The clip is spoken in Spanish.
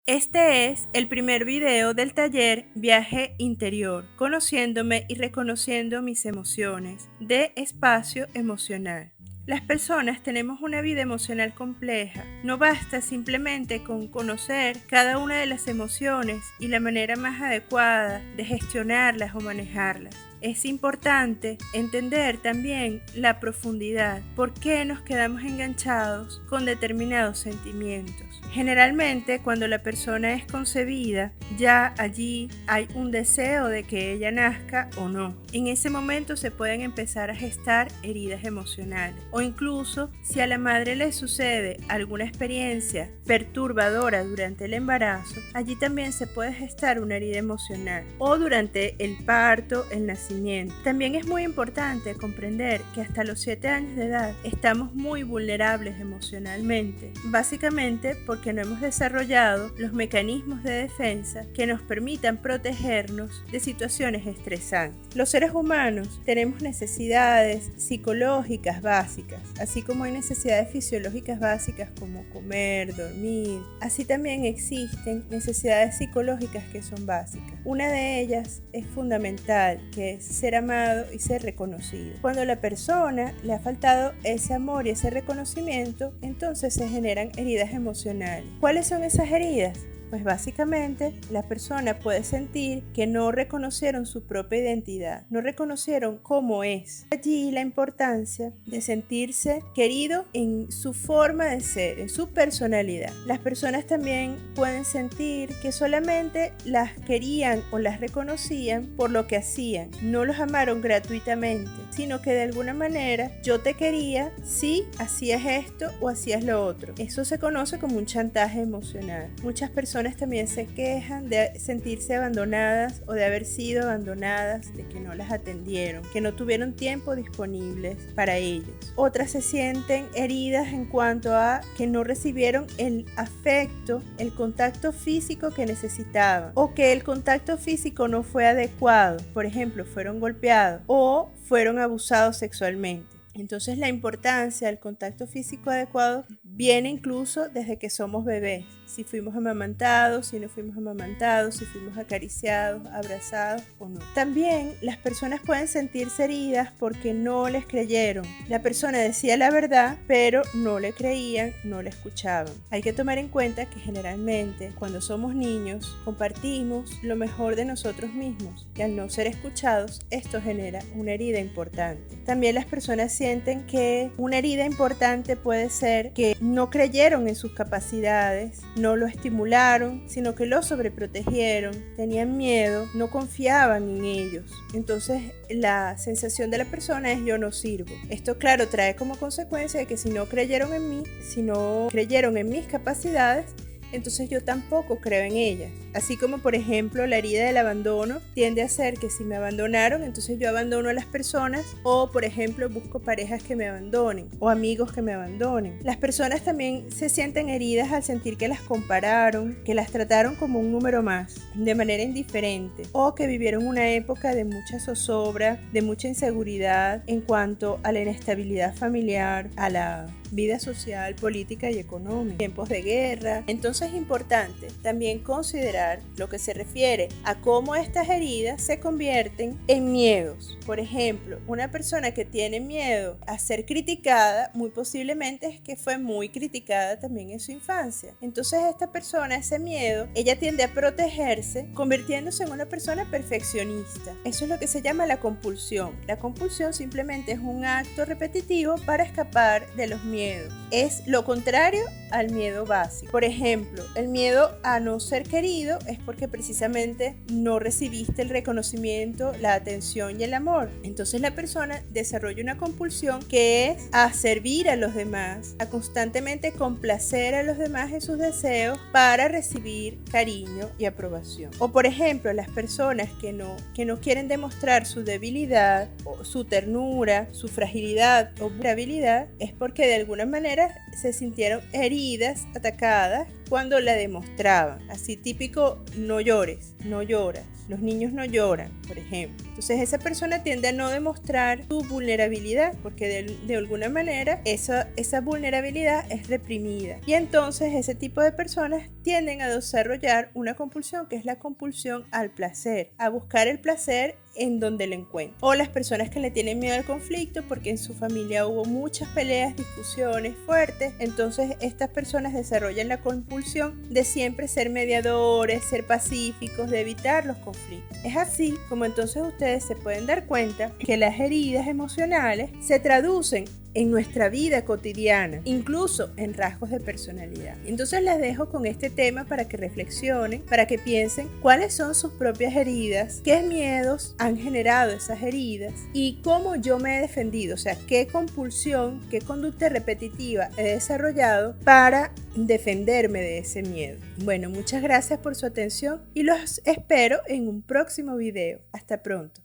Este es el primer video del taller Viaje Interior, conociéndome y reconociendo mis emociones, de Espacio Emocional. Las personas tenemos una vida emocional compleja. No basta simplemente con conocer cada una de las emociones y la manera más adecuada de gestionarlas o manejarlas. Es importante entender también la profundidad, por qué nos quedamos enganchados con determinados sentimientos. Generalmente, cuando la persona es concebida, ya allí hay un deseo de que ella nazca o no. En ese momento se pueden empezar a gestar heridas emocionales, o incluso si a la madre le sucede alguna experiencia perturbadora durante el embarazo, allí también se puede gestar una herida emocional, o durante el parto, el nacimiento. También es muy importante comprender que hasta los 7 años de edad estamos muy vulnerables emocionalmente, básicamente porque no hemos desarrollado los mecanismos de defensa que nos permitan protegernos de situaciones estresantes. Los seres humanos tenemos necesidades psicológicas básicas, así como hay necesidades fisiológicas básicas como comer, dormir. Así también existen necesidades psicológicas que son básicas. Una de ellas es fundamental, que es ser amado y ser reconocido. Cuando a la persona le ha faltado ese amor y ese reconocimiento, entonces se generan heridas emocionales. ¿Cuáles son esas heridas? Pues básicamente la persona puede sentir que no reconocieron su propia identidad, no reconocieron cómo es. Allí la importancia de sentirse querido en su forma de ser, en su personalidad. Las personas también pueden sentir que solamente las querían o las reconocían por lo que hacían, no los amaron gratuitamente, sino que de alguna manera yo te quería si hacías esto o hacías lo otro. Eso se conoce como un chantaje emocional. Muchas personas también se quejan de sentirse abandonadas o de haber sido abandonadas, de que no las atendieron, que no tuvieron tiempo disponibles para ellos. Otras se sienten heridas en cuanto a que no recibieron el afecto, el contacto físico que necesitaban, o que el contacto físico no fue adecuado. Por ejemplo, fueron golpeados o fueron abusados sexualmente. Entonces la importancia del contacto físico adecuado viene incluso desde que somos bebés. Si fuimos amamantados, si no fuimos amamantados, si fuimos acariciados, abrazados o no. También las personas pueden sentirse heridas porque no les creyeron. La persona decía la verdad, pero no le creían, no le escuchaban. Hay que tomar en cuenta que generalmente cuando somos niños compartimos lo mejor de nosotros mismos y al no ser escuchados, esto genera una herida importante. También las personas sienten que una herida importante puede ser que no creyeron en sus capacidades, no lo estimularon, sino que lo sobreprotegieron, tenían miedo, no confiaban en ellos. Entonces la sensación de la persona es yo no sirvo. Esto claro trae como consecuencia de que si no creyeron en mí, si no creyeron en mis capacidades, entonces yo tampoco creo en ellas. Así como por ejemplo la herida del abandono tiende a ser que si me abandonaron, entonces yo abandono a las personas, o por ejemplo busco parejas que me abandonen o amigos que me abandonen. Las personas también se sienten heridas al sentir que las compararon, que las trataron como un número más, de manera indiferente, o que vivieron una época de mucha zozobra, de mucha inseguridad en cuanto a la inestabilidad familiar, a la vida social, política y económica, tiempos de guerra. Entonces es importante también considerar lo que se refiere a cómo estas heridas se convierten en miedos. Por ejemplo, una persona que tiene miedo a ser criticada, muy posiblemente es que fue muy criticada también en su infancia. Entonces esta persona, ese miedo, ella tiende a protegerse, convirtiéndose en una persona perfeccionista. Eso es lo que se llama la compulsión. La compulsión simplemente es un acto repetitivo para escapar de los miedos. Es lo contrario al miedo básico. Por ejemplo, el miedo a no ser querido es porque precisamente no recibiste el reconocimiento, la atención y el amor. Entonces la persona desarrolla una compulsión que es a servir a los demás, a constantemente complacer a los demás en sus deseos para recibir cariño y aprobación. O por ejemplo, las personas que no quieren demostrar su debilidad, o su ternura, su fragilidad o vulnerabilidad, es porque de alguna manera se sintieron heridas, atacadas cuando la demostraban. Así típico, no llores, no lloras. Los niños no lloran, por ejemplo. Entonces esa persona tiende a no demostrar su vulnerabilidad porque de alguna manera esa vulnerabilidad es reprimida. Y entonces ese tipo de personas tienden a desarrollar una compulsión que es la compulsión al placer, a buscar el placer en donde lo encuentran. O las personas que le tienen miedo al conflicto porque en su familia hubo muchas peleas, discusiones fuertes. Entonces estas personas desarrollan la compulsión de siempre ser mediadores, ser pacíficos, de evitar los conflictos. Es así como entonces ustedes se pueden dar cuenta que las heridas emocionales se traducen en nuestra vida cotidiana, incluso en rasgos de personalidad. Entonces les dejo con este tema para que reflexionen, para que piensen cuáles son sus propias heridas, qué miedos han generado esas heridas y cómo yo me he defendido, o sea, qué compulsión, qué conducta repetitiva he desarrollado para defenderme de ese miedo. Bueno, muchas gracias por su atención y los espero en un próximo video. Hasta pronto.